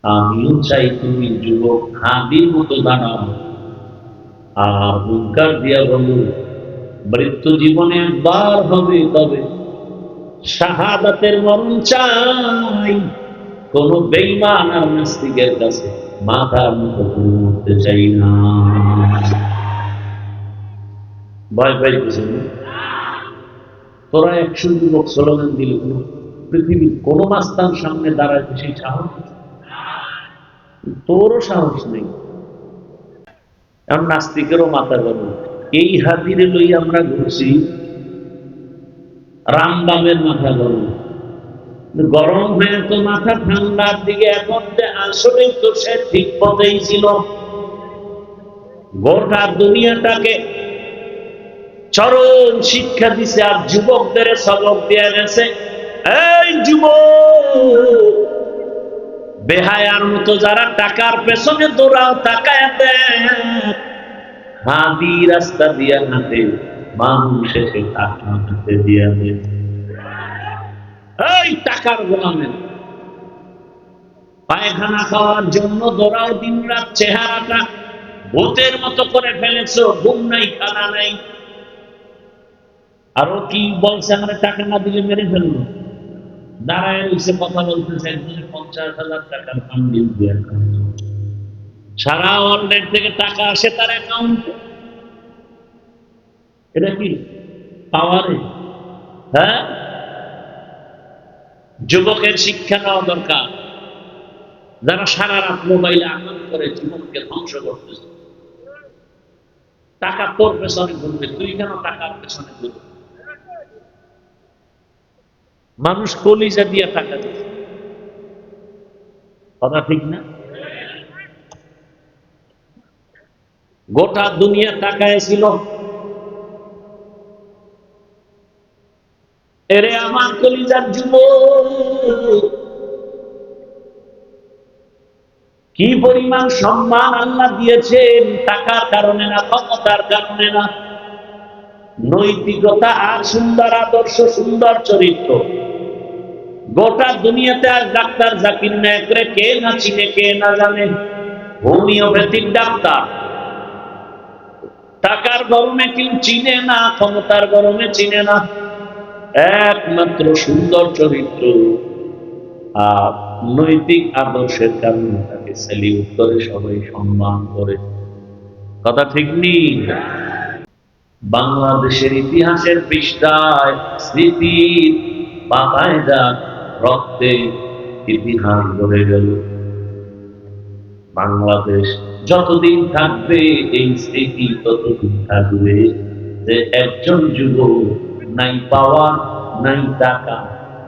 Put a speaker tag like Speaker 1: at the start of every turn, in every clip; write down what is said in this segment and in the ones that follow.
Speaker 1: আমিও চাই তুমি যুবক হাদির মতো দাঁড়াও আর হুঙ্কার দিয়া বলো, মৃত্যু জীবনে একবার হবে, তবে শাহাদাতের মরণ চাই। কোন বেঈমান আর নাস্তিকের কাছে মাথার মতো করে মরতে চাই না। ভয় পাইতেছেন না? তোরা 100 যুবক স্লোগান দিলে কোন পৃথিবীর কোন মাস্তান সামনে দাঁড়াইতে সেই সাহস আছে? তোরও সাহস নেই। এখন নাস্তিকেরও মাথা গরম। এই হাদিরে লই আমরা ঘুরছি, রামবামের মাথা গরম। গরম হয়ে তো মাথা ঠান্ডার দিকে, এখন যে আসলে তো সে ঠিক পথেই ছিল। গোটা দুনিয়াটাকে চরম শিক্ষা দিছে আর যুবকদের সবক দিয়ে গেছে। এই যুবক, বেহায়ার মতো যারা টাকার পেছনে দৌড়াও, তাকায় দেন হাদি রাস্তা দিয়া হাঁটে, মানুষ এসে টাকা হাতে দিয়া দেয়। এই টাকার গোলামের পায়খানা খাওয়ার জন্য দৌড়াও দিন রাত, চেহারাটা ভূতের মতো করে ফেলেছো, ঘুম নাই, খানা নাই। আরো কি বলছে, আমরা টাকা না দিলে মেরে ফেলবো। দাঁড়ায় রয়েছে, কথা বলতেছে, একজনে 50,000 টাকার পান্ডিল দিয়ে সারা ওয়ার্ল্ডের থেকে টাকা আসে তার অ্যাকাউন্টে। এটা কি পাওয়ারে? হ্যাঁ, যুবকের শিক্ষা নেওয়া দরকার। যারা সারা রাত মোবাইলে আনন্দ করে জীবনকে ধ্বংস করতেছে। টাকা তোর পেছনে ঘুরবে, তুই কেন টাকার পেছনে ঘুরবে? মানুষ কলিজা দিয়ে টাকা দিচ্ছে, কথা ঠিক না? গোটা দুনিয়া টাকায় ছিল। এরে আমার কলিজার যুবক, কি পরিমাণ সম্মান আল্লাহ দিয়েছেন টাকার কারণে না, ক্ষমতার কারণে না। নৈতিকতা আর সুন্দর আদর্শ, সুন্দর চরিত্র। গোটা দুনিয়াতে আর ডাক্তার জাকির নায়েকরে কে না চিনে, কে না জানে। হোমিওপ্যাথিক ডাক্তার টাকার গরমে কেউ চিনে না, ক্ষমতার গরমে চিনে না। একমাত্র সুন্দর চরিত্র আর নৈতিক আদর্শের কারণে তাকে সেলিউট করে, সবাই সম্মান করে। কথা ঠিক নেই? বাংলাদেশের ইতিহাসের পৃষ্ঠায় স্মৃতির পাতায় যা রক্তে ইতিহাস গড়ে গেল। বাংলাদেশ যতদিন থাকবে এই স্মৃতি ততদিন থাকবে যে একজন যুবক নাই পাওয়ার, নাই টাকা,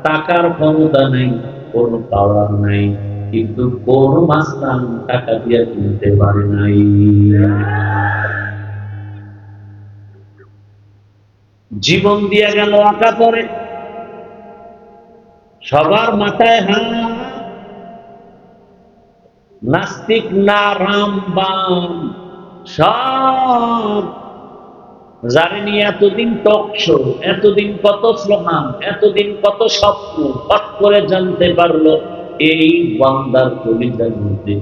Speaker 1: টাকার ক্ষমতা নেই, কোনো পাওয়ার নাই, কিন্তু কোন মাস্তান টাকা দিয়ে কিনতে পারে নাই। জীবন দিয়ে গেল আঁকা পরে, সবার মাথায় হাত। নাস্তিক না রাম বাম সব, যারে নিয়ে এতদিন টক শো, এতদিন কত স্লোগান, এতদিন কত স্বপ্ন, হট করে জানতে পারলো এই বান্দার কলিজার মধ্যে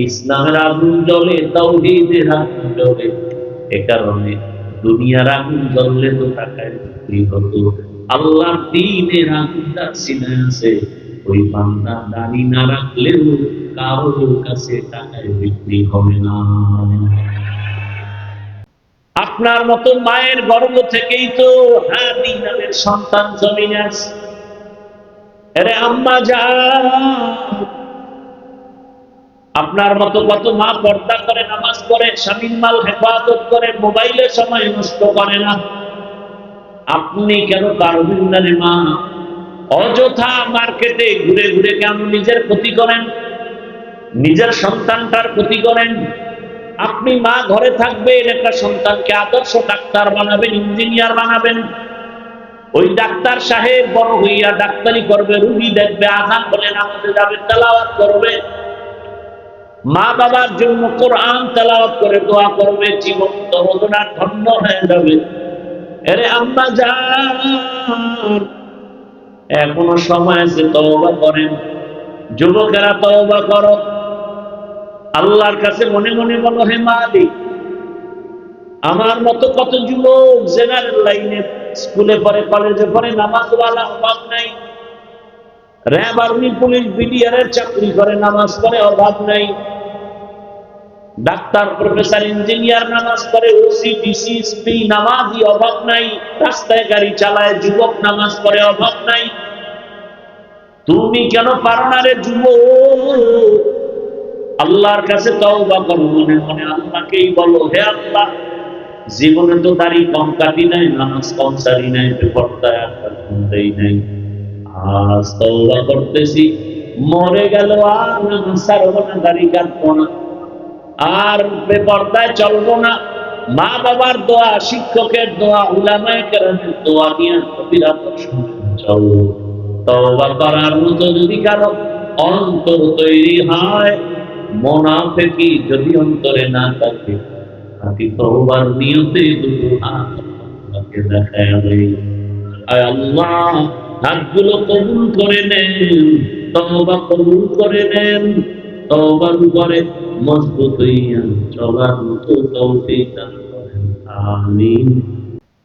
Speaker 1: ইসলামের আগুন জ্বলে, তাওহীদের আগুন জ্বলে। এ কারণে দুনিয়ার আগুন জ্বললে তো টাকায় বিক্রি হতো, আল্লাহর দ্বীনের আগুনটা সিনে আছে। ওই বান্দা দাড়ি না রাখলেও কারোর কাছে টাকায় বিক্রি হবে না। আপনার মতো মায়ের গর্ভ থেকেই তো হাদি নামের সন্তান জন্মে আছে। আরে আম্মা যান, আপনার মতো কত মা পর্দা করে, নামাজ পড়ে, স্বামীর মাল হেফাজত করে, মোবাইলে সময় নষ্ট করে না। আপনি কেন পারবেন না রে মা? অযথা মার্কেটে ঘুরে ঘুরে কেন নিজের ক্ষতি করেন, নিজের সন্তানটার ক্ষতি করেন? আপনি মা ঘরে থাকবেন, একটা সন্তানকে আদর্শ ডাক্তার বানাবেন, ইঞ্জিনিয়ার বানাবেন। ওই ডাক্তার সাহেব বড় হইয়া ডাক্তারি করবে, রুগী দেখবে, আযান বলে নামাজে যাবে, তেলাওয়াত করবে, মা বাবার জন্য কোরআন তেলাওয়াত করে দোয়া করবে, জীবন তরজনা ধন্য হয়ে যাবে। আরে আম্মা জান, এখনো সময় আছে, তওবা করেন। যুবকেরা তওবা করো। আল্লাহর কাছে মনে মনে বলো, হে মালিক, আমার মতো কত যুবক জেনারেল লাইনে স্কুলে পড়ে, কলেজে পড়ে, নামাজওয়ালা অভাব নাই। র্যাব, আর্মি, পুলিশ, বিডিআর এর চাকরি করে, নামাজ পড়ে, অভাব নাই। ডাক্তার, প্রফেসর, ইঞ্জিনিয়ার নামাজ পড়ে, ওসি, ডিসি, এসপি নামাজি, অভাব নাই। রাস্তায় গাড়ি চালায় যুবক, নামাজ পড়ে, অভাব নাই। তুমি কেন পারো না রে যুবক? আল্লাহর কাছে তওবা করো, মনে মনে আল্লাহকেই বলো, হে আল্লাহ, জীবনে তো দাড়ি কম কাটি নাই, নামাজ কম সারি নাই, বেপরদায় আটকা দেই নাই। আজ তওবা করতেছি, মরে গেল আর নামাজ ছাড়বো না, দাড়ি কাটবো না, আর বেপরদায় চলবো না। মা বাবার দোয়া, শিক্ষকের দোয়া, উলামায়ে কেরামের দোয়া নিয়ে অবিরত চলো। তওবা করার মতো যদি কারো অন্তর তৈরি হয়, মুনাফিকি যদি অন্তরে না থাকে, তাকে তওবার নিয়তে দুটো হাত আল্লাহকে দেখাবে। আয় আল্লাহ, হাতগুলো কবুল করে নেন, তওবা কবুল করে নেন, তওবার উপরে মজবুত হইয়া চলার মতো তৌফিক দান করেন, আমিন।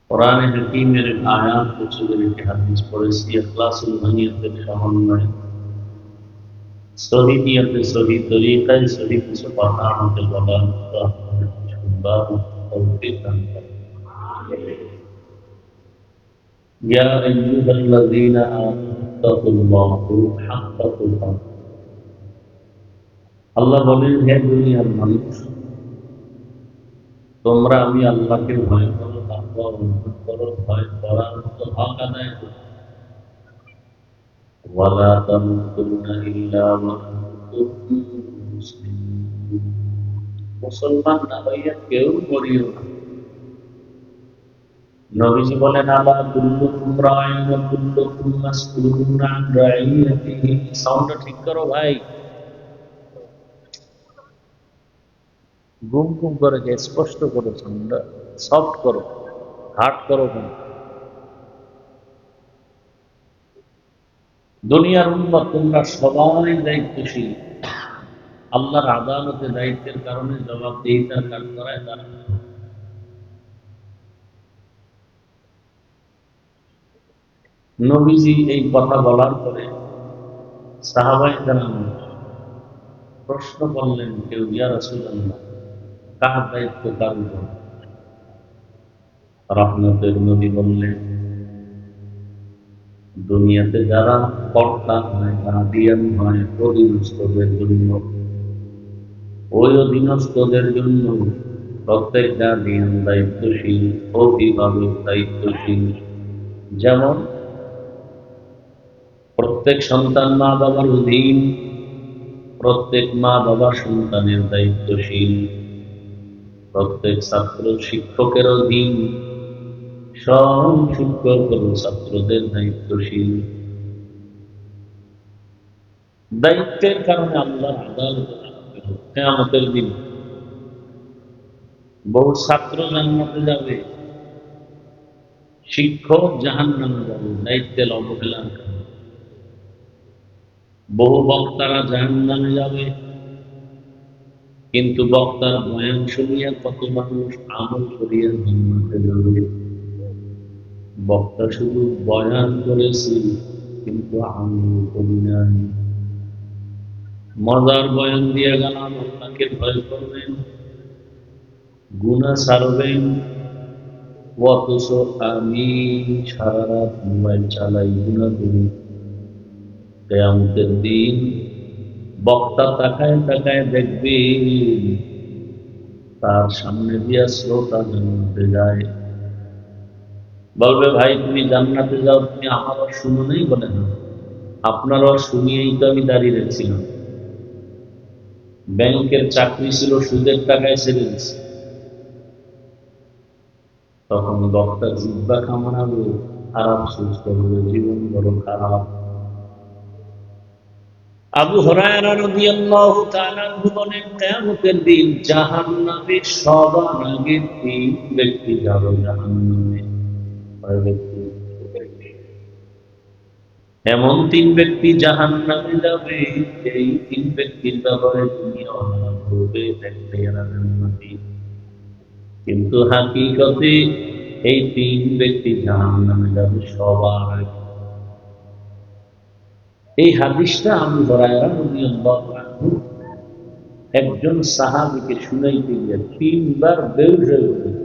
Speaker 1: কোরআনে হাকীমের আয়াত কিছু একটি হাদিস পড়েছি, ইখলাসুল নিয়তের সমন্বয়ে, সহি নিয়তে, সহি তরিকায়, সহি কিছু কথা আমাদের বলার মতো আপনাদের শুনবার তৌফিক দান করেন। ইয়া আইয়ুহাল্লাযীনা আমানুত্তাকুল্লাহ হাক্কা তুকাতিহি। আল্লাহ বলেন, হে দুনিয়ার মানুষ, তোমরা আমি আল্লাহকে ভয় করো, তাকওয়া অর্জন করো, ভয় করার মতো হক আদায় করো। ওয়ালা তামুতুন্না ইল্লা ওয়া আনতুম মুসলিমুন। মুসলমান না হইয়া কেউ মরিও না। নবীজি বলেন, আলা কুল্লুকুম রাঈন ওয়া কুল্লুকুম মাসউলুন আন রাঈয়াতিহি। সাউন্ডটা ঠিক করো ভাই, গুম গুম করে, স্পষ্ট করো, সাউন্ডটা সফট করো, হার্ড করো না। দুনিয়ার উম্মত, তোমরা সবাই দায়িত্বশীল। আল্লাহর আদালতে দায়িত্বের কারণে জবাবদিহিতার কাজ করায় তারা। নবীজি এই কথা বলার পরে সাহাবায়ে কেরাম প্রশ্ন করলেন, কেউ, ইয়া রাসূলুল্লাহ, কার দায়িত্ব কার উপর? রহমতের নবী বললেন, দুনিয়াতে যারা কর্তা হয়, গার্ডিয়ান হয়, অধীনস্থদের জন্য, ওই অধীনস্থদের জন্য প্রত্যেক গার্ডিয়ান দায়িত্বশীল, অভিভাবক দায়িত্বশীল। যেমন প্রত্যেক সন্তান মা বাবার অধীন, প্রত্যেক মা বাবা সন্তানের দায়িত্বশীল, প্রত্যেক ছাত্র শিক্ষকের অধীন, সব শিক্ষক ও ছাত্রদের দায়িত্বশীল। দায়িত্বের কারণে আল্লাহর আদালতে কিয়ামতের দিন বহু ছাত্র জান্নাতে যাবে, শিক্ষক জাহান্নামে যাবে দায়িত্বের অবহেলার কারণে। বহু বক্তারা জাহান্নামে যাবে, কিন্তু বক্তার বয়ান শুনিয়া কত মানুষ আমল করিয়া জান্নাতে যাবে। বক্তা শুধু বয়ান করেছি, কিন্তু আমল করি নাই। মজার বয়ান দিয়ে গেলাম, আল্লাহকে ভয় করবেন, গুনাহ ছাড়বেন, অথচ আমি সারা রাত মোবাইল চালাই, গুনাহ করি। কিয়ামতের দিন বক্তা তাকায় তাকায় দেখবে, তার সামনে দিয়া শ্রোতা জান্নাতে যায়। বলবে, ভাই তুমি জান্নাতে যাও, তুমি আমারও শুনো নেই? বলে না, আপনারও শুনিয়েই তো আমি দাঁড়িয়ে রেখেছিলাম। ব্যাংকের চাকরি ছিল, সুদের টাকায় ছেড়ে দিচ্ছে। তখন বক্তা জিহ্বা কামড়াবে, খারাপ সুস্থ হবে, জীবন বড় খারাপ। আবু হুরায়রা রাদিয়াল্লাহু তাআলা আনহু বলেন, কিয়ামতের দিন জাহান্নামে সবার আগে তিন ব্যক্তি যাবে জাহান্নামে। কয় ব্যক্তি? এমন তিন ব্যক্তি জাহান্নামে যাবে, এই তিন ব্যক্তির ব্যাপারে দুনিয়া বলবে দেখতে এরা জান্নাতি, কিন্তু হাকিকতে এই তিন ব্যক্তি জাহান্নামে যাবে সবার আগে। এই হাদিসটা আবু হুরায়রা রাদিয়াল্লাহু আনহু একজন সাহাবীকে শুনাইতে গিয়ে তিনবার বেহুশ হয়ে গেলেন।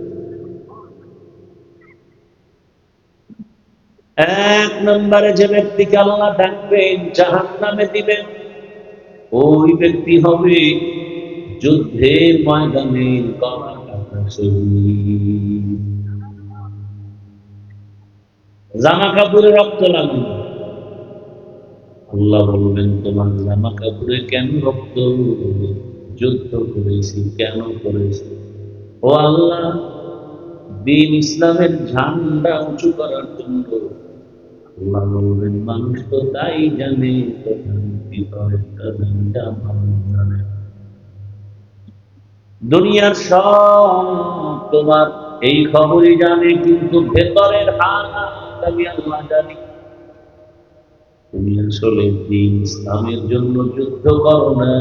Speaker 1: এক নম্বরে যে ব্যক্তিকে আল্লাহ ডাকবেন, জাহান্নামে দিবেন, ওই ব্যক্তি হবে যুদ্ধের ময়দানে গলা কাটা শহীদ। জামা কাপড়ে রক্ত লাগানো, আল্লাহ বলবেন তোমার জামা কাপড়ে কেন রক্ত? যুদ্ধ করেছি। কেন করেছি? ও আল্লাহ, দ্বীন ইসলামের ঝান্ডা উঁচু করার জন্য। আল্লাহ বলবেন মানুষ তো তাই জানে, জানে দুনিয়ার সব তোমার এই খবরই জানে, কিন্তু ভেতরের হাল আমি আল্লাহ জানি। তুমি আসলে দ্বীন ইসলামের জন্য যুদ্ধ করো না,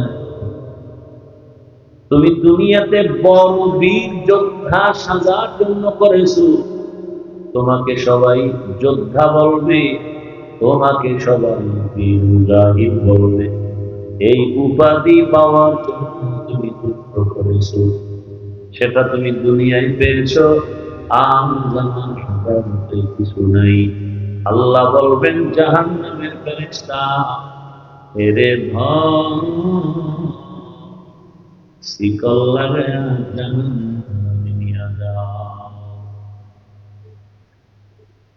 Speaker 1: তুমি দুনিয়াতে বড় বীর যোদ্ধা সাজার জন্য করেছো। তোমাকে সবাই যোদ্ধা বলবে, তোমাকে সবাই বীর মুজাহিদ বলবে। এই উপাধি পাওয়ার জন্য তুমি যুদ্ধ করেছো, সেটা তুমি দুনিয়ায় পেয়েছো। আম জানার সাধারণত কিছু নাই। আল্লাহ বলবেন জাহান্নামের ফেরেশতা, এরে ধন শিকল লাগায়া জাহান্নামে নিয়া যাও।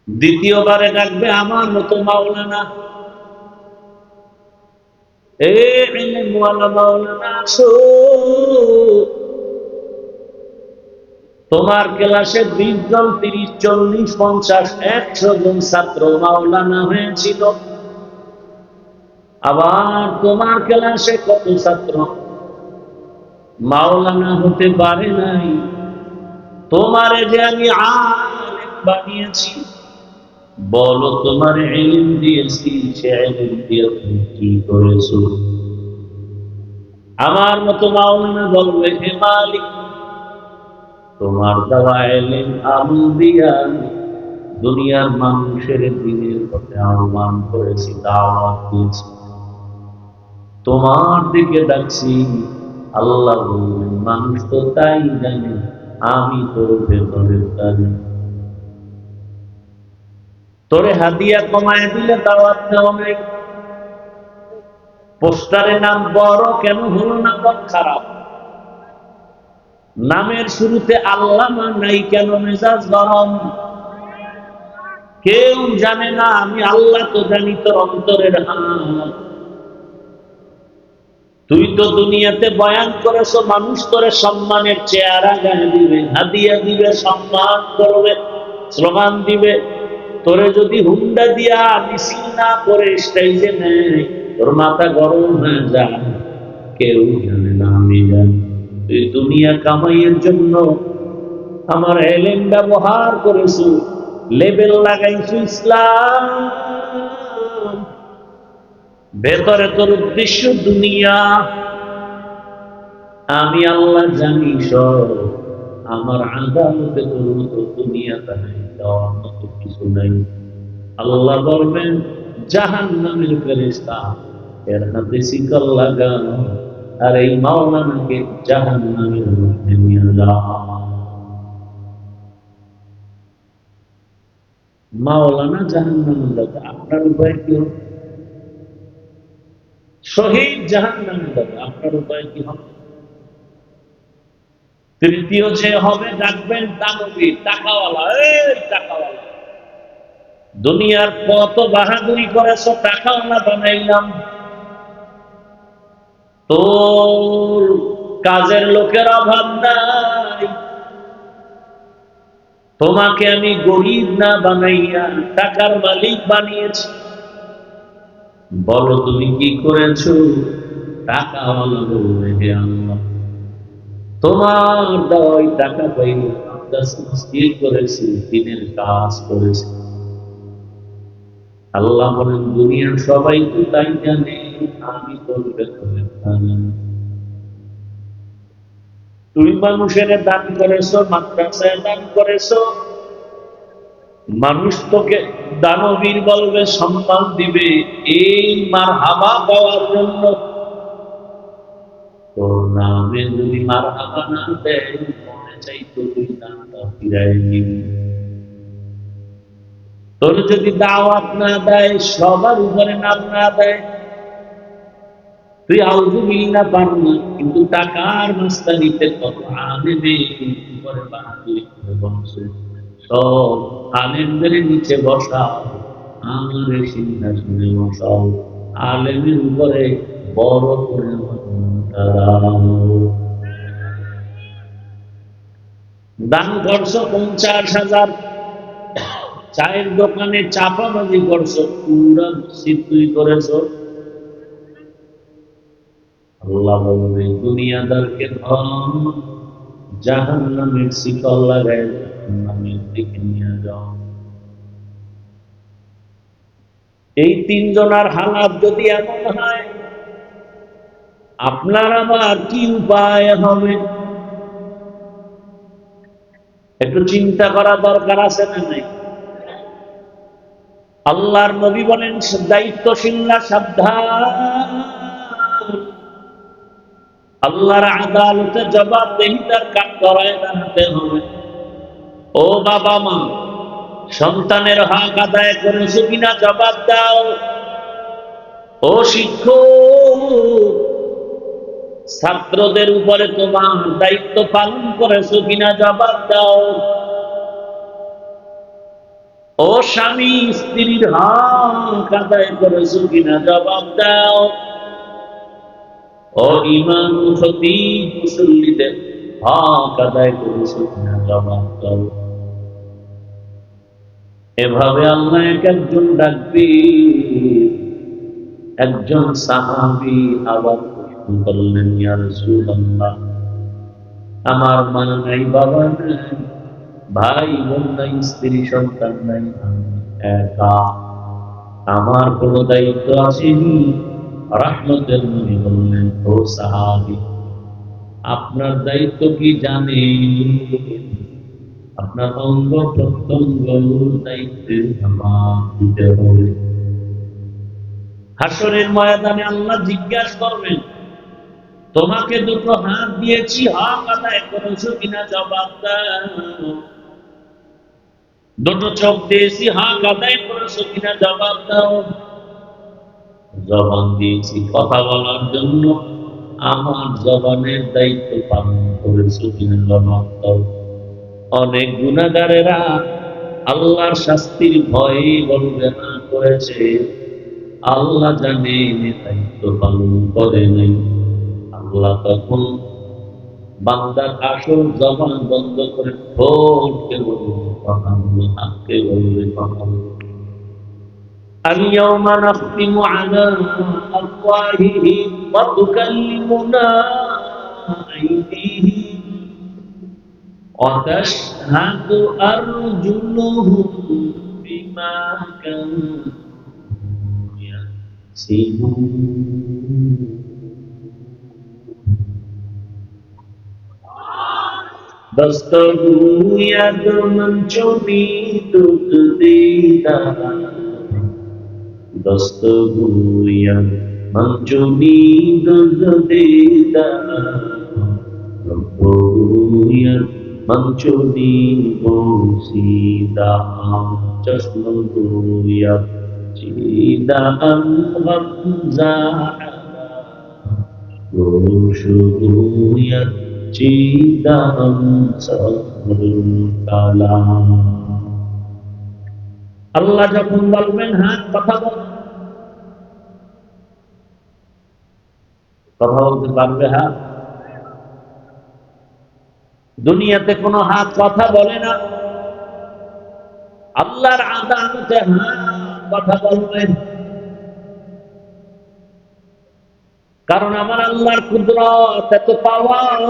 Speaker 1: দ্বিতীয়বারে ডাকবে আমার মতো মাওলানা, এ ইলমওয়ালা মাওলানা আসো। তোমার ক্লাসে 20 জন, 30, 40, 50, 100 জন ছাত্র মাওলানা হয়েছিল। আবার তোমার ক্লাসে কত ছাত্র মাওলানা হতে পারে নাই। তোমারে যে আমি আলেম বানিয়েছি, বলো তোমার ইলম দিয়েছি, সে ইলম দিয়ে তুমি কি করেছো? আমার মতো মাওলানা বলবে হে মালিক, তোমার দেওয়া ইলম আমল দিয়া দুনিয়ার মানুষের দিনের পথে আহ্বান করেছি, দাওয়াত দিয়েছি, তোমার দিকে ডাকছি। আল্লাহ বলবেন মানুষ তো তাই জানে, আমি তোর ভেতরের জানি। তোরে হাদিয়া কমায় দিলে দাওয়াত দেওয়া নাই। পোস্টারে নাম বড় কেন হলো না? খারাপ। নামের শুরুতে আল্লামা নাই কেন? মেজাজ গরম। কেউ জানে না, আমি আল্লাহ তো জানি তোর অন্তরের হাল। তুই তো দুনিয়াতে বয়ান করেছো, মানুষ তোরে সম্মানের চেহারা গায়ে দিবে, হাদিয়া দিবে, সম্মান করবে, স্লোগান দিবে। তোরে যদি হুন্ডা দিয়া মিছিল না করে স্টেজে নেয়, তোর মাথা গরম হয়ে যায়। কেউ জানে না, আমি জানি। তুই দুনিয়া কামাইয়ের জন্য আমার এলেম ব্যবহার করেছো, লেবেল লাগাইছো ইসলাম, ভেতরে তোর উদ্দেশ্য দুনিয়া। আমি আল্লাহ জানি সব। আমার আদালতে তোর মতো দুনিয়াটা নাই, দেওয়ার মতো কিছু নাই। আল্লাহ বলবেন জাহান্নামের ফেরেশতা, এর হাতে শিকল লাগাও, আর এই মাওলানাকে জাহান্নামের মধ্যে নিয়ে যাও। মাওলানা জাহান্নামে যাবে, আপনার উপায় কি হবে? শহীদ জাহান্নামে যাবে, আপনার উপায় কি হবে? তৃতীয় যে হবে ডাকবেন দানবীর, টাকাওয়ালা। এই টাকাওয়ালা, দুনিয়ার কত বাহাদুরি করেছো, টাকাওয়ালা বানাইলাম। তোর কাজের লোকের অভাব নাই, তোমাকে আমি গরিব না বানাইয়া টাকার মালিক বানিয়েছি। বলো তুমি কি করেছো? টাকাওয়ালা বলবে হে আল্লাহ, তোমার দেওয়াই টাকা পাইনি, মসজিদ করেছি, দিনের কাজ করেছি। আল্লাহ বলেন দুনিয়ার সবাই তো তাই জানে, আমি তোর ভেতরে জানি। তুমি মানুষের দান করেছো, মাদ্রাসায় দান করেছো, মানুষ তোকে দানবীর বলবে, সম্মান দিবে, এই মারহাবা পাওয়ার জন্য। তোর নামে যদি মারহাবা না দেয়, মনে চাইতো তুই দানটা ফিরাই নিবি। তোর যদি দাওয়াত না দেয়, সবার উপরে নাম না দেয়, তুই আউযুবিল্লাহ পার না, কিন্তু টাকার মাস্তানিতে কত আলেমে উপরে বাহাদুরি করে বসে। সব আলেমদের নিচে বসাও, আমার সিংহাসনে বসাও, আলেমের উপরে বড় করে দাঁড়াও। দান করছো 50,000, চায়ের দোকানে চাপাবাজি করছো, পুরা সিদ্ধি করেছো। আল্লাহ বলবে, দুনিয়াদারকে ধন জাহান্নামের শিকল লাগায় জাহান্নামের দিকে নিয়ে যাও। এই তিনজনের হালাত যদি এমন হয়, আপনার আমার কি উপায় হবে? একটু চিন্তা করা দরকার আছে না নাই? আল্লাহর নবী বলেন, দায়িত্বশীলরা সাবধান, আল্লাহর আদালতে জবাবদিহিতার কাঠগড়ায় দাঁড়াতে হবে। ও বাবা মা, সন্তানের হক আদায় করেছো কিনা জবাব দাও। ও শিক্ষক, ছাত্রদের উপরে তোমার দায়িত্ব পালন করেছো কিনা জবাব দাও। ও স্বামী, স্ত্রীর হক আদায় করেছো কিনা জবাব দাও। ও ইমাম, খতীব, মুসল্লিদের হক আদায় করেছো কিনা জবাব দাও। এভাবে আল্লাহ এক একজন ডাকবে। একজন সাহাবী আবার প্রশ্ন করলেন, ইয়া রাসূলুল্লাহ, আমার মা নাই, বাবা নাই, ভাই বোন নাই, স্ত্রী সন্তান নাই, আমি একা, আমার কোন দায়িত্ব আসেনি? রাহমাতুল নবী বললেন, ও সাহাবী, আপনার দায়িত্ব কি জানেন? আপনার অঙ্গ প্রত্যঙ্গ দায়িত্বের জবাব দিতে হবে। হাসরের ময়দানে আল্লাহ জিজ্ঞাসা করবেন, তোমাকে দুটো হাত দিয়েছি, হক আদায় করেছো কিনা জবাব দাও। দুটো চোখ দিয়েছি, হক আদায় করেছো কিনা জবাব দাও। জবান দিয়েছি কথা বলার জন্য, আমার জবানের দায়িত্ব পালন করেছো কিনা জবাব দাও। অনেক গুনাহগারেরা আল্লাহর শাস্তির ভয়ে বলবে না করেছে, আল্লাহ জানে দায়িত্ব পালন করে নাই। আল্লাহ তখন বান্দার আসল জবান বন্ধ করে ঠোঁটকে বলবে কথা বলো, হাতকে বলবে কথা বলো। اليوم نختم على أفواههم وتكلمنا أيديهم وتشهد أرجلهم بما كانوا يكسبون. دستگو ید من چونی دود دیدہ دستگو ید من چونی دود دیدہ دستگو ید من چونی بوسیدہ چشم ید چیدہ غمزہ گوش ید চিদাম কালাম। আল্লাহ যখন বলবেন হাত কথা বল, কথা বলতে পারবে হাত? দুনিয়াতে কোনো হাত কথা বলে না, আল্লাহর আদালতে হাত কথা বলবেন। কারণ আমার আল্লাহর কুদরত এত পাওয়ার,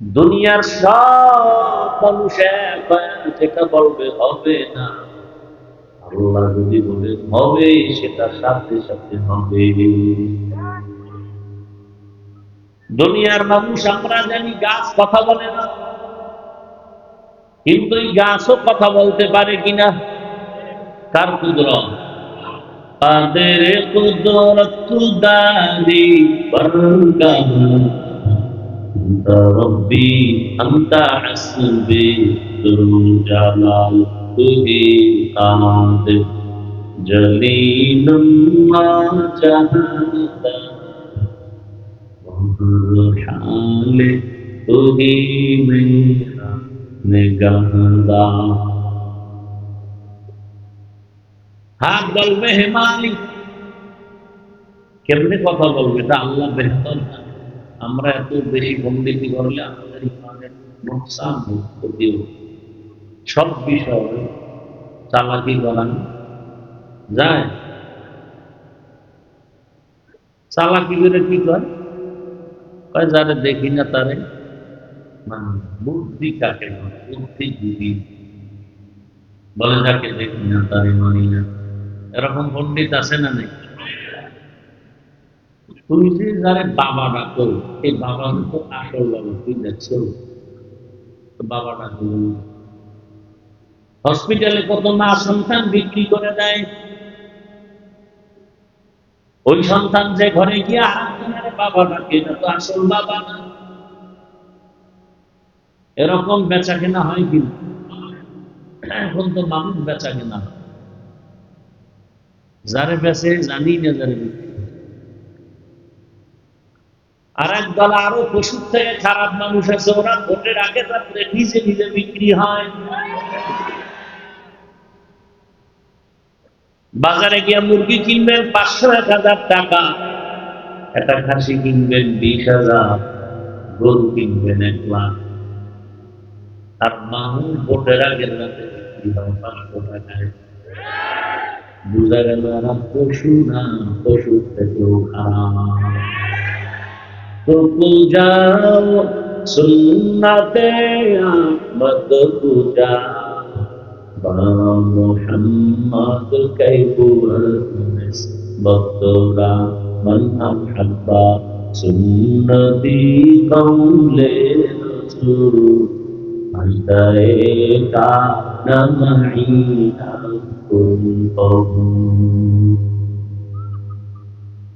Speaker 1: দুনিয়ার সব মানুষ যেটা বলবে হবে না, আল্লাহ যদি বলে হবে সেটা সাথে সাথে হবে। দুনিয়ার মানুষ আমরা জানি গাছ কথা বলে না, কিন্তু এই গাছও কথা বলতে পারে কিনা? কার কুদরত? কাদের কুদরত দারি বরকার রব্বি আনতা হাসবি তুল জালাল তুহি কাদের জলিলুল্লাহ জাহানতা হালে তুহি মেরা নিগাহদার। হাত বলবে হে মালিক, কেমনে কথা বলবে? এটা আল্লাহ বেহতর। আমরা এত বেশি বন্দিতি করলে আমাদের ইমানের নোকসান ক্ষতি হবে। সব বিষয় চালাকি করানো যায়? চালাকি করে কি করে? কয় যারে দেখি না তারে মানে বুদ্ধি কাকে বলে? বুদ্ধিজীবী বলে যাকে দেখি না তারে মানি না। এরকম পণ্ডিত আছে না নেই? তুমি যে যারে বাবা ডাকো, এই বাবা তো আসল বাবা, তুই দেখছো বাবা ডাকো। হসপিটালে কত মা সন্তান বিক্রি করে দেয়, ওই সন্তান যে ঘরে গিয়ে আরেকজনের বাবা ডাকে, এটা তো আসল বাবা না। এরকম বেচা কেনা হয় কি? এখন তো মানুষ বেচা কেনা হয়, যারে বেচে জানি না, যারে বিক্রি। আর এক দল আরো পশুর থেকে খারাপ মানুষ আছে, ওরা ভোটের আগে রাত্রে নিজে নিজে বিক্রি হয়। বাজারে গিয়ে মুরগি কিনবেন 500-1000 টাকা, একটা খাসি কিনবেন 20,000, গরু কিনবেন 1 লাখ। আর মানুষ ভোটের আগের রাতে বিক্রি হয় 500 টাকায়। বুঝা গেল এরা পশু না, পশুর থেকেও খারাপ। তো পূজাও সুন্নাতে আহমদ পূজা মোহাম্মদ কৈবুস বক্তরা মান আহাব্বা সুন্নতি কওলে রাসূল আশতায়ে কানা মাই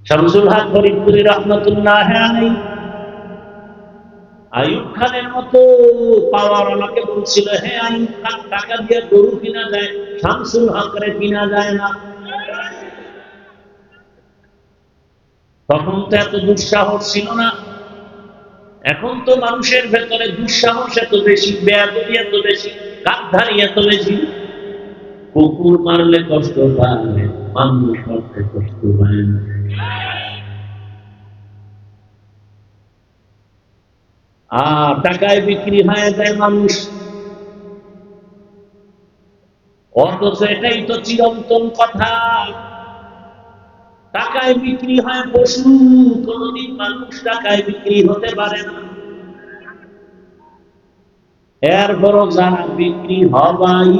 Speaker 1: শামসুল হক ফরিদপুরি রহমতুল্লাহ আলাইহি আইয়ুব খানের মতো পাওয়ার আমাকে বলছিল, হে আইয়ুব খান, টাকা দিয়ে গরু কিনা যায়, শামসুল হকরে কিনা যায় না। তখন তো এত দুঃসাহস ছিল না। এখন তো মানুষের ভেতরে দুঃসাহস এত বেশি, বেয়াদবি এত বেশি, গাদ্দারি এত বেশি। কুকুর মারলে কষ্ট পায়, মানুষ মারতে কষ্ট পায় না। আর টাকায় বিক্রি হয়ে যায় মানুষ, অথচ এটাই তো চিরন্তন কথা। টাকায় বিক্রি হয় পশু, কোনদিন মানুষ টাকায় বিক্রি হতে পারে না। এরপরও যারা বিক্রি হবাই,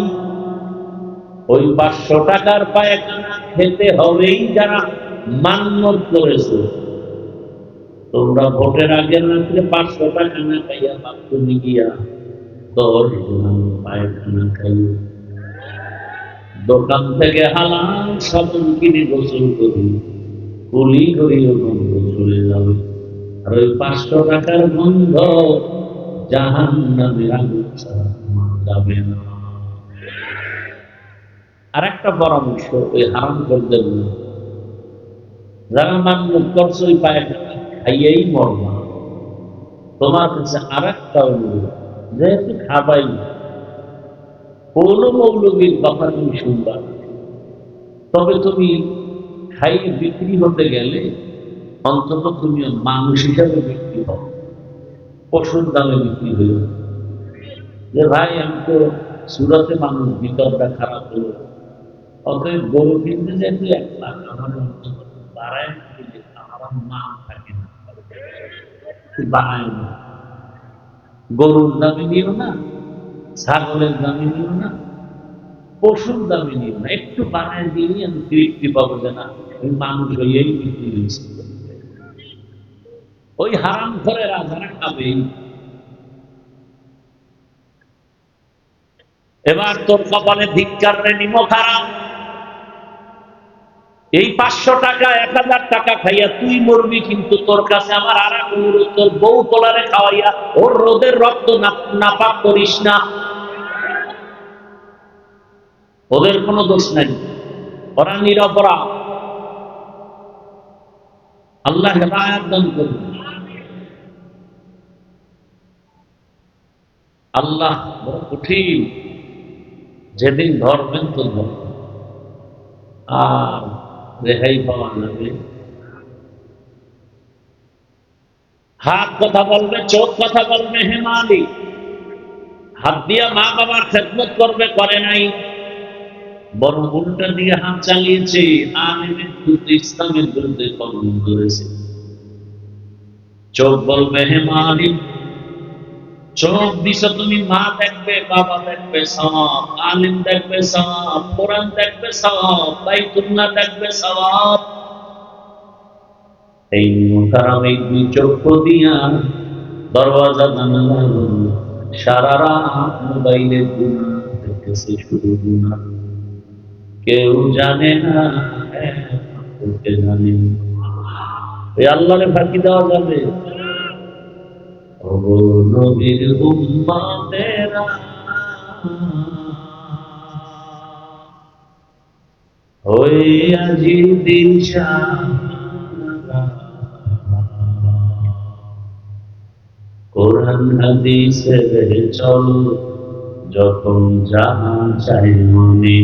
Speaker 1: ওই 500 টাকার পায়খানা খেতে হবেই যারা মান্যত করেছে। তোমরা ভোটের আগের রাত্রে 500 টাকা না খাইয়া বাথরুমে গিয়া 10 জন পায়খানা খাইও। দোকান থেকে হালাল সাবান কিনে গোসল করি, কুলি করিও গন্ধ চলে যাবে। আর ওই 500 টাকার গন্ধ জাহান্নামের আগুন ছাড়া যাবে না। আর একটা পরামর্শ, ওই হারাম করতে না, যারা মান্যত করছে ওই পায়খানা খাইয়েই মরবা। তোমার কাছে আর একটা অনুরোধ, যেহেতু খাবাই কোন মৌলবীর কথা তুমি শুনবা, তবে তুমি খাইয়ে বিক্রি হতে গেলে অন্তত তুমি মানুষ হিসাবে বিক্রি হও, পশুর দামে বিক্রি হইল। যে ভাই আমি তো সুরাতে মানুষ ভিতরটা খারাপ হলো, অতএব গরু কিনতে যাই 1 লাখ, আমার অন্তত বাড়ায় দিলে আমার মান থাকে না, বাড়ায় না। গরুর দামে নিও না, ছাগলের দামে নিও না, পশুর দামে নিও না, একটু বানায় দিলেই আমি তৃপ্তি পাবো যে না ওই মানুষ হইয়াই বিক্রি হয়েছে। ওই হারাম ঘরেরা যারা খাবে। এবার তোর কপালে ধিক্কার রে, নিমক হারাম। এই 500 টাকা 1000 টাকা খাইয়া তুই মরবি, কিন্তু তোর কাছে আমার আর এক অনুরোধ, তোর বউ তোলারে খাওয়াইয়া ওর রোদের রক্ত নাপাক করিস না। ওদের কোনো দোষ নাই, ওরা নিরপরাধ। আল্লাহ হেদায়েত দান করুন। আল্লাহ বড় কঠিন, যেদিন ধরবেন তো ধরবেন, আর রেহাই পাওয়া যাবে। হাত কথা বলবে, চোখ কথা বলবে, হে মালিক। হাত দিয়া মা বাবার খেদমত করবে, করে নাই, বরং উল্টা দিয়ে হাত চালিয়েছে, আলেমের বিরুদ্ধে, ইসলামের বিরুদ্ধে কলম ধরেছে। চোখ বলবে, হে মালিক, চোখ দিছ তুমি, মা দেখবে, বাবা দেখবে সওয়াব, আলেম দেখবে সওয়াব, কোরআন দেখবে সওয়াব, বাইতুল্লাহ দেখবে সওয়াব। এই মুহতারাম এই দুই চক্ষু দিয়া দরওয়াজা জানালা সারা রাত মোবাইলের গুনাহ দেখতেছে, শুধু গুনাহ, কেউ জানে না, কে জানে। এই আল্লাহরে ফাঁকি দেওয়া যাবে? ও নবীর উম্মতেরা, ওই আজি দিশাহারা, কোরআন হাদিসের চলো যখন যাহা চাই মনে,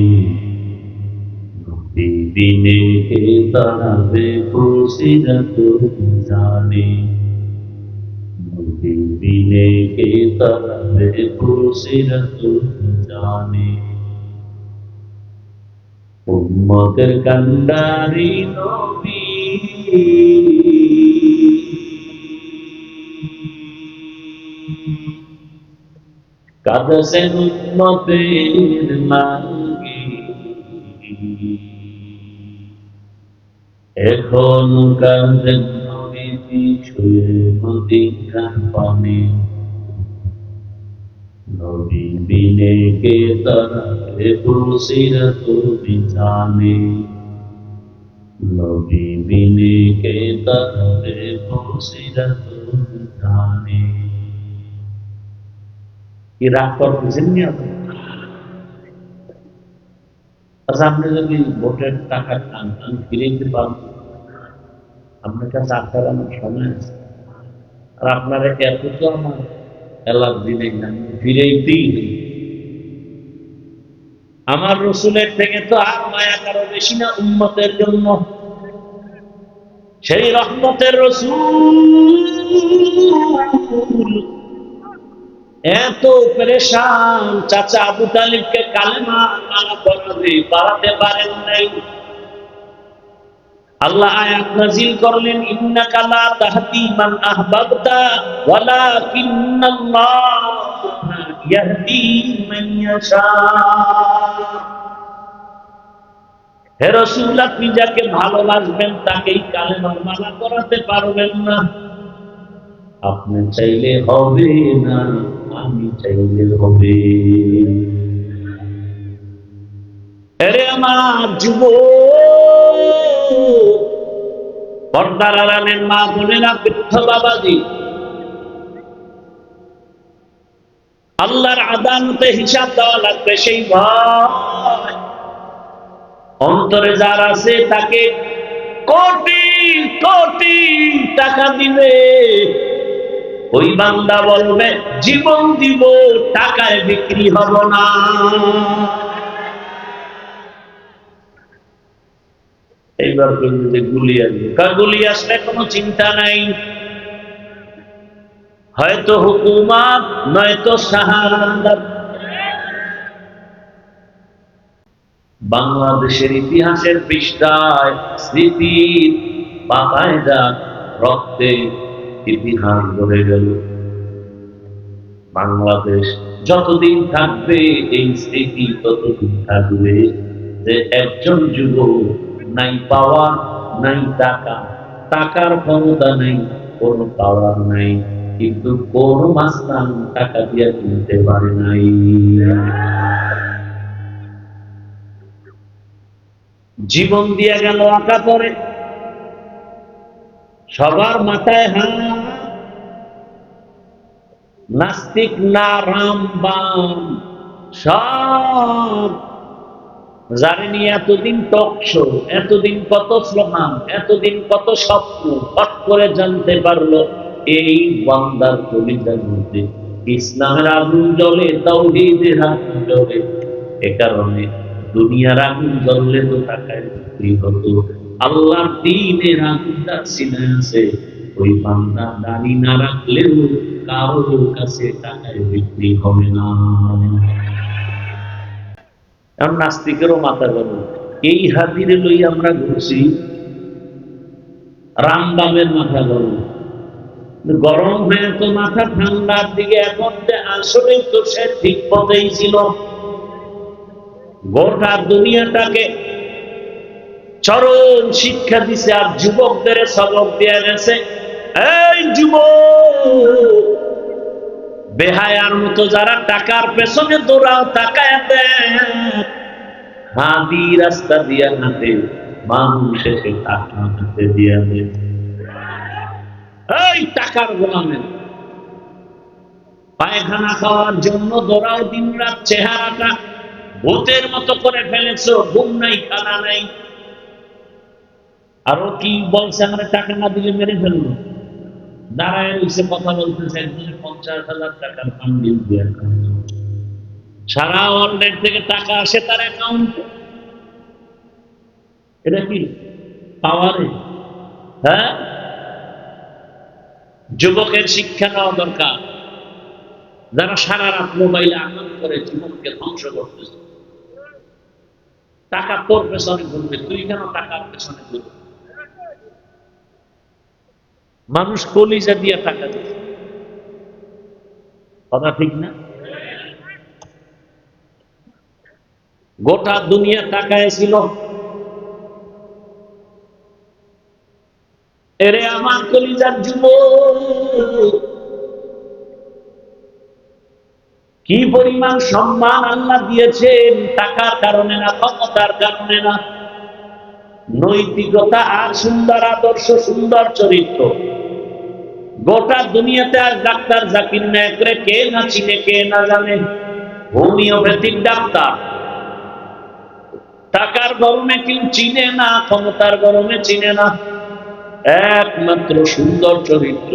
Speaker 1: নবী বিনে কে দাঁড়াবে ফুলসিরাত জানে, নবী বিনে কে দাঁড়াবে ফুলসিরাত জানে। উম্মতের কান্ডারি নবী, কাঁদছেন উম্মতের লাগি, এখন কাঁদেন নবীজি শুয়ে মদিনার পানে, নবী বিনে কে দাঁড়াবে ফুলসিরাত জানে, নবী বিনে কে দাঁড়াবে ফুলসিরাত জানে। কি রাগ করতেছেন নি আপনি? আচ্ছা, আপনি যদি ভোটের টাকা খান, আমি ফিরে দিতে পারবো? আপনার কাছে আসার আমার সময় আছে, আর আপনারা এত তো আমার অ্যালার্জি নেই, আমি ফিরেই দিই। আমার রসুলের থেকে তো আর মায়া কারো বেশি না উম্মতের জন্য। সেই রহমতের রসূল এত পেরেশান, চাচা আবু তালিবকে কালেমা মানা করাবে, বাড়াতে পারেন নাই। আল্লাহ আয়াত নাযিল করলেন, ইন্নাকা লা তাহদি মান আহবাবতা ওয়ালাকিন্নাল্লাহা ইয়াহদি মান ইয়াশা। হে রাসূল, আপনি যাকে ভালোবাসবেন তাকেই কালেমা মানা করাতে পারবেন না। আপনি চাইলে হবে না, আমি চাইলে হবে। আরে আমার যুবক, পর্দার আড়ালের মা বোনেরা, বৃদ্ধ বাবাজি, আল্লাহর আদালতে হিসাব দেওয়া লাগবে, সেই ভয় অন্তরে যার আছে তাকে কোটি কোটি টাকা দিবে। ওই বান্দা বলবে, জীবন দিব, টাকায় বিক্রি হব না। এইবার যে গুলি আসবে, গুলি আসলে কোনো চিন্তা নাই, হয়তো হুকুমত নয়তো শাহাদাত। বাংলাদেশের ইতিহাসের পৃষ্ঠায় স্মৃতির পাতায় যা রক্তে ইতিহাস গড়ে গেল। বাংলাদেশ যতদিন থাকবে এই স্মৃতি ততদিন থাকবে, যে একজন যুবক নাই পাওয়ার, নাই টাকা, টাকার ক্ষমতা নেই, কোন পাওয়ার নাই, কিন্তু কোন মাস্তান টাকা দিয়ে কিনতে পারে নাই। জীবন দিয়ে গেল আঁকা পরে, সবার মাথায় হাত, নাস্তিক না রাম বাম সব, যারে নিয়ে এতদিন টকশো, এতদিন কত স্লোগান, এতদিন কত স্বপ্ন, হট করে জানতে পারলো এই বান্দার কলিজার মধ্যে ইসলামের আগুন জ্বলে, তাওহীদের আগুন জ্বলে। এ কারণে দুনিয়ার আগুন জ্বললে তো টাকায় বিক্রি হতো, আল্লাহর দ্বীনের আগুনটা সিনায় আছে, ওই বান্দা দাড়ি না রাখলেও কারোর কাছে টাকায় বিক্রি হবে না। এখন নাস্তিকেরও মাথা গরম, এই হাতিরে লই আমরা ঘুরছি, রামবামের মাথা গরম, গরম হয়ে তো মাথা ঠান্ডার দিকে, এখন যে আসলেই তো সে ঠিক পথেই ছিল। গোটা দুনিয়াটাকে চরম শিক্ষা দিছে আর যুবকদের সবক দিয়ে গেছে। এই যুবক, বেহায়ার মতো যারা টাকার পেছনে দৌড়াও, তাকায় দেন, হাদি রাস্তা দিয়া হাঁটে, মানুষ এসে টাকা হাতে দিয়া দেয়। এই টাকার গোলামের, পায়খানা খাওয়ার জন্য দৌড়াও দিন রাত, চেহারাটা ভূতের মতো করে ফেলেছো, ঘুম নাই খানা নাই। আরো কি বলছে, আমরা টাকা না দিলে মেরে ফেলবো। দাঁড়ায় রয়েছে কথা বলতেছে, একজনে 50,000 টাকার পান্ডিল দিয়ে, সারা ওয়ার্ল্ডের থেকে টাকা আসে তার অ্যাকাউন্টে। এটা কি পাওয়ারে? হ্যাঁ, যুবকের শিক্ষা নেওয়া দরকার। যারা সারা রাত মোবাইলে আঘাত করে জীবনকে ধ্বংস করতেছে, টাকা তোর পেছনে ঘুরবে, তুই কেন টাকার পেছনে ঘুরবে? মানুষ কলিজা দিয়ে টাকা দিচ্ছে, কথা ঠিক না? গোটা দুনিয়া টাকায় ছিল। এরে আমার কলিজার যুবক, কি পরিমাণ সম্মান আল্লাহ দিয়েছেন, টাকার কারণে না, ক্ষমতার কারণে না। নৈতিকতা আর সুন্দর আদর্শ, সুন্দর চরিত্র, গোটা দুনিয়াতে আর ডাক্তার জাকির নায়েকরে কে না চিনে, কে না জানে। হোমিওপ্যাথিক ডাক্তার, টাকার গরমে কেউ চিনে না, ক্ষমতার গরমে চিনে না। একমাত্র সুন্দর চরিত্র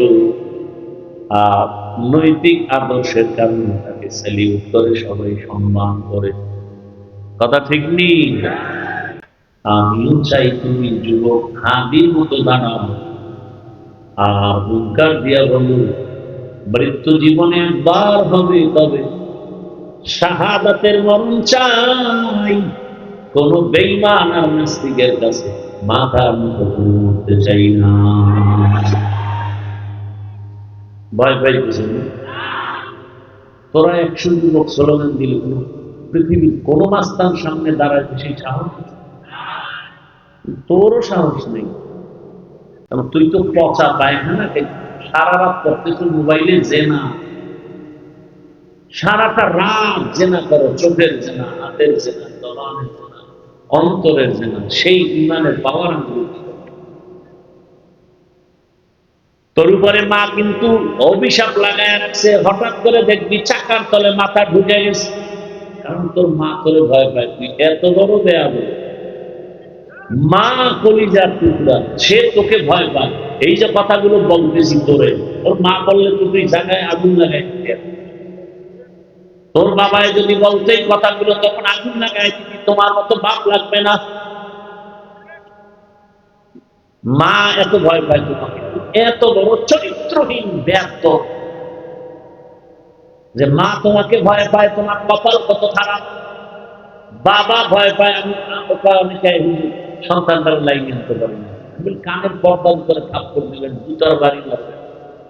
Speaker 1: আর নৈতিক আদর্শের কারণে তাকে স্যালিউট করে, সবাই সম্মান করে। কথা ঠিক নেই? আমিও চাই তুমি যুবক হাদির মতো দাঁড়াও, আর হুঙ্কার দিয়া বলো, মৃত্যু জীবনে একবার হবে, তবে শাহাদাতের মরণ চাই। কোন বেঈমান আর নাস্তিকের কাছে মাথার মতো মরতে চাই না। ভয় পাইতেছে না? তোরা 100 যুবক স্লোগান দিলে কোন পৃথিবীর কোন মাস্তান সামনে দাঁড়াইতে সেই সাহস, তোরও সাহস নেই। তুই তো পচা পায়খানা, সারা রাত করতেছ মোবাইলে জেনা, সারাটা রাত জেনা করো, চোখের জেনা, হাতের জেনা, জবানের জেনা, অন্তরের জেনা, সেই ইমানের পাওয়ার আমি। তোর উপরে মা কিন্তু অভিশাপ লাগায় রাখছে, হঠাৎ করে দেখবি চাকার তলে মাথা ঢুকে গেছে, কারণ তোর মা তোরে ভয় পায়। তুই এত বড় দেয়া বলে, মা কলিজার টুকরা, সে তোকে ভয় পায়। এই যে কথাগুলো বলতেছি তোরে, ওর মা বললে তো তুই জায়গায় আগুন লাগাই দিতে, তোর বাবায় যদি বলতে এই কথাগুলো, তখন আগুন লাগাই দিবি, তোমার মতো বাপ লাগবে না। মা এত ভয় পায় তোমাকে, এত বড় চরিত্রহীন ব্যর্থ যে মা তোমাকে ভয় পায়, তোমার কপাল কত খারাপ। বাবা ভয় পায়, আমি অনেকে সন্তানটার লাইন আনতে পারি না, কানের পর্দা করে থাপ করে দিলেন, জুতার বাড়ি লাগবে,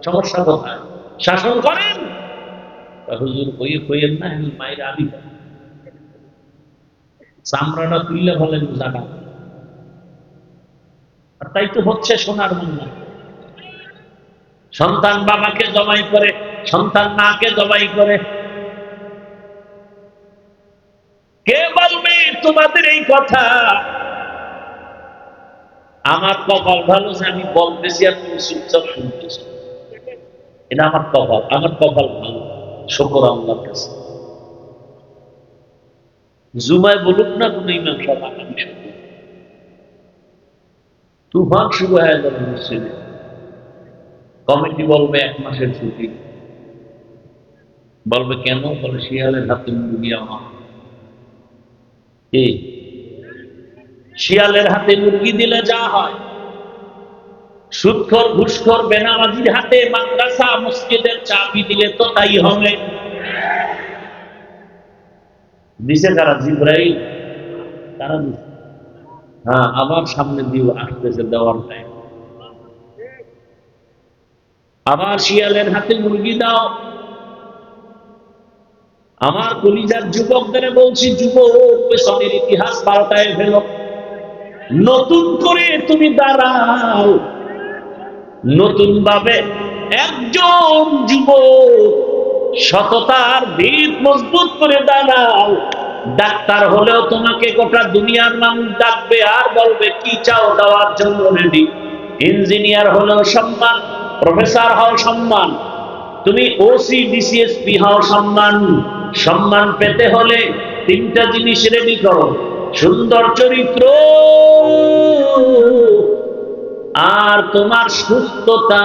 Speaker 1: সমস্যা কোথায়? শাসন করেন, হুজুর কইয়ে কইয়েন না, মায়ের আদি চামড়াটা তুললে বলেন জানা। আর তাই তো হচ্ছে সোনার বাংলা। সন্তান বাবাকে জবাই করে, সন্তান মাকে জবাই করে। কে বলবে তোমাদের এই কথা? আমার কপাল ভালো যে আমি বলতেছি আর তুমি চুপচাপ শুনতেছো। এটা আমার কপাল, আমার কপাল ভালো, শুকর আল্লাহর কাছে। জুমায় বলুক না কোন ইমাম সাহেব আগামী শুক্রবার, তুফান শুরু হয়ে যাবে মসজিদে। কমিটি বলবে 1 মাসের ছুটি। বলবে কেন? বলে শিয়ালের হাতে মুরগি আমার। কি শিয়ালের হাতে মুরগি দিলে যা হয়, সুদখোর ঘুষখোর বেনামাজির হাতে মাদ্রাসা মসজিদের চাবি দিলে তো তাই হবে। দিছে কারা? জিব্রাইল। তারা দিছে। হ্যাঁ, আবার সামনে দিও আসতেছে দেওয়ার টাইম। আবার শিয়ালের হাতে মুরগি দাও। আমার কলিজার যুবকদের বলছি, যুবক পেছনের ইতিহাস পাল্টায় ফেলো। নতুন করে তুমি দাঁড়াও, নতুন ভাবে একজন যুবক সততার ভিত মজবুত করে দাঁড়াও। ডাক্তার হলেও তোমাকে গোটা দুনিয়ার মানুষ ডাকবে আর বলবে কি চাও, দেওয়ার জন্য রেডি। ইঞ্জিনিয়ার হলেও সম্মান, প্রফেসর হও সম্মান, তুমি ওসি ডিসিএসপি হও সম্মান। সম্মান পেতে হলে 3টা জিনিস রেডি করো: সুন্দর চরিত্র, আর তোমার সুস্থতা,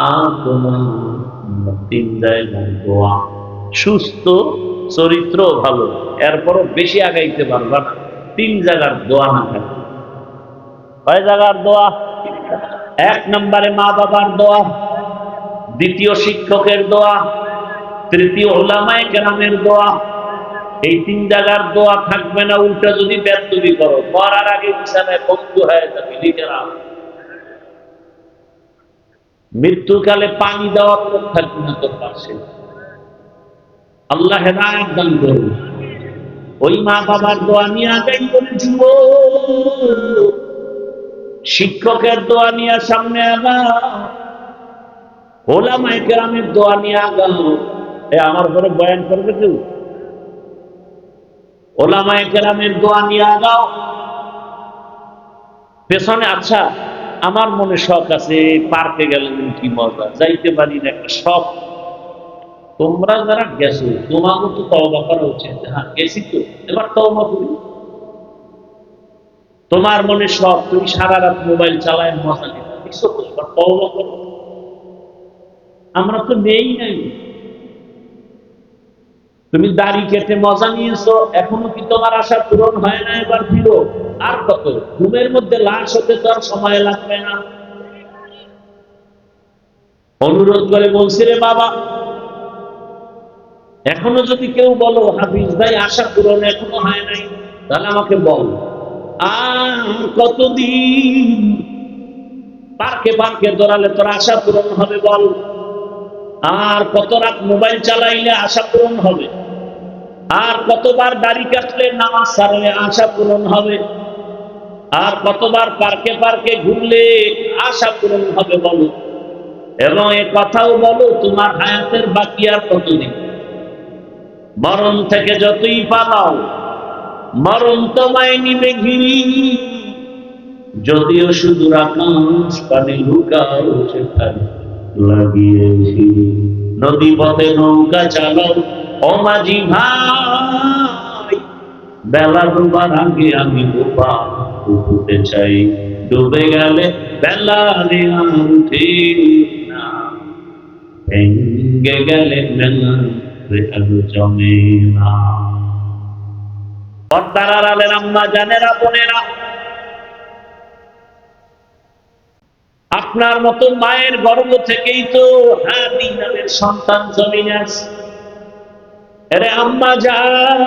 Speaker 1: আর তোমার 3 জায়গার দোয়া। সুস্থ, চরিত্র ভালো, এরপরও বেশি আগাইতে পারবা না 3 জায়গার দোয়া না থাকে। কয় জায়গার দোয়া? 1 নম্বরে মা বাবার দোয়া, 2য় শিক্ষকের দোয়া, 3য় উলামায়ে কেরামের দোয়া। এই 3 জায়গার দোয়া থাকবে না, উল্টা যদি বেদবি করো, মরার আগে বিছানায় বন্ধু হয়ে যাবে। লিখে নাও, মৃত্যুকালে পানি দেওয়ার লোক থাকবে না তোর পাশে। আল্লাহ হেদায়েত দান করুন। ওই মা বাবার দোয়া নিয়ে আগাই করে যুবক, শিক্ষকের দোয়া নিয়ে সামনে আগাও, উলামায়ে কেরামের দোয়া নিয়ে আগাও। আমার ঘরে বয়ান করবে কেউ? উলামায়ে কেরামের দোয়া নিয়ে আগাও। পেছনে আচ্ছা, আমার মনে শখ আছে, পার্কে গেলে কি মজা, যাইতে পারি না, একটা শখ। তোমরা যারা গেছো তোমাকে তো তওবা করা উচিত। হ্যাঁ গেছি তো, এবার তওবা করি। তোমার মনে শখ, তুমি সারা রাত মোবাইল চালায় মজা নিছো তো, এবার তওবা করো। আমরা তো নেই নাই। তুমি দাড়ি কেটে মজা নিয়েছো, এখনো কি তোমার আশা পূরণ হয় না? এবার ফিরো। আর কত? ঘুমের মধ্যে লাশ হতে তো আর সময় লাগবে না। অনুরোধ করে বলছি রে বাবা, এখনো যদি কেউ বলো হাফিজ ভাই আশা পূরণ এখনো হয় নাই, তাহলে আমাকে বল, আর কতদিন পার্কে পার্কে দৌড়ালে তোর আশা পূরণ হবে বল? আর কত রাত মোবাইল চালাইলে আশা পূরণ হবে? আর কতবার দাড়ি কাটলে নামাজ ছাড়লে আশা পূরণ হবে? আর কতবার পার্কে পার্কে ঘুরলে আশা পূরণ হবে বলো? এবং এ কথাও বলো, তোমার হায়াতের বাকি আর কতদিন? মরণ থেকে যতই পালাও, মরণ তোমায় নিবে ঘিরি। যদিও শুধু আকাশ পানে লুকাও, সেখানে লাগিয়েছি। নদী পথে নৌকা চালাও ও মাঝি ভাই, বেলা ডোবার আগে আমি ডোবা উঠতে চাই। ডুবে গেলে বেলা রে আর উঠে না, ভেঙ্গে গেলে বেলা রে আর জমে না। পর্দার আড়ালের আম্মা জানেরা, বোনেরা, আপনার মতো মায়ের গর্ভ থেকেই তো হাদি নামের সন্তান জমিনে আসে। আরে আম্মা জান,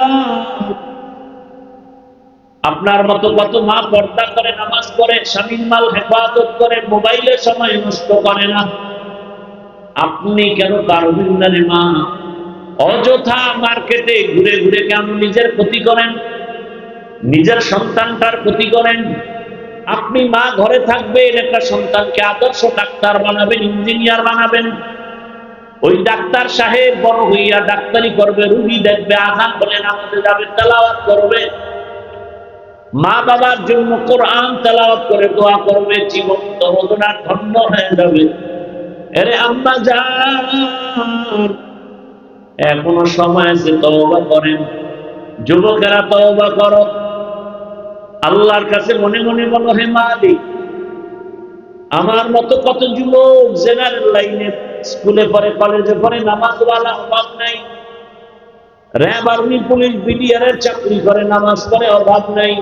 Speaker 1: আপনার মতো কত মা পর্দা করে, নামাজ পড়ে, স্বামীর মাল হেফাজত করে, মোবাইলের সময় নষ্ট করে না। আপনি কেন পারবেন না রে মা? অযথা মার্কেটে ঘুরে ঘুরে কেন নিজের ক্ষতি করেন, নিজের সন্তানটার ক্ষতি করেন? আপনি মা ঘরে থাকবেন, একটা সন্তানকে আদর্শ ডাক্তার বানাবেন, ইঞ্জিনিয়ার বানাবেন। ওই ডাক্তার সাহেব বড় হইয়া ডাক্তারি করবে, রুগী দেখবে, আযান হলে নামাজে যাবে, তেলাওয়াত করবে, মা বাবার জন্য কোরআন তেলাওয়াত করে দোয়া করবে, জীবন তরদনা ধন্য হয়ে যাবে। আরে আম্মা জান, এখনো সময় আছে, তওবা করেন। যুবকেরা তওবা করো, আল্লাহর কাছে মনে মনে বলো, হে মালিক, আমার মতো কত যুবক জেনারেল লাইনে স্কুলে পড়ে, কলেজে পড়ে, নামাজওয়ালা অভাব নাই, র্যাব, আর্মি, পুলিশ, বিডিআর এর চাকরি করে, নামাজ পড়ে, অভাব নাই,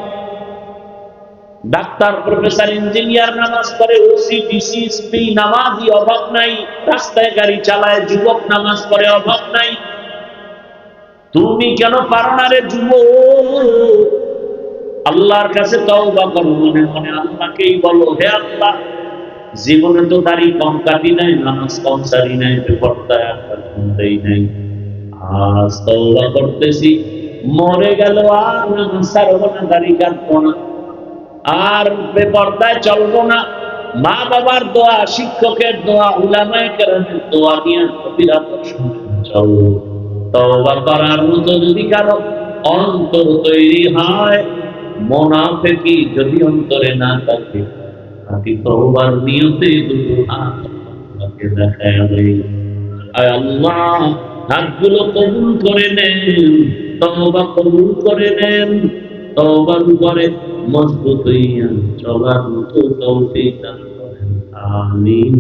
Speaker 1: ডাক্তার, প্রফেসর, ইঞ্জিনিয়ার নামাজ পড়ে, ওসি, ডিসি, এসপি নামাজি, অভাব নাই, রাস্তায় গাড়ি চালায় যুবক নামাজ পড়ে, অভাব নাই। তুমি কেন পারো না রে যুবক? আল্লাহর কাছে তওবা করো, মনে মনে আল্লাহকেই বলো, হে আল্লাহ, জীবনে তো দাড়ি কম কাটি নাই, নামাজ কম সারি নাই, বেপরদায় দেই নাই, আজ তওবা করতেছি, মরে গেল আর নামাজ ছাড়বো না, দাড়ি কাটবো না, আর বেপরদায় চলবো না। মা বাবার দোয়া, শিক্ষকের দোয়া, উলামায়ে কেরামের দোয়া নিয়ে অবিরত চলো। তওবা করার মতো যদি কারো অন্তর তৈরি হয়, মুনাফিকি যদি অন্তরে না থাকে, তাকে তওবার নিয়তে দুটো হাত আল্লাহকে দেখাবে। আয় আল্লাহ, হাতগুলো কবুল করে নেন, তওবা কবুল করে নেন, তওবার উপরে মজবুত হইয়া চলার মতো তৌফিক দান করেন। আমিন।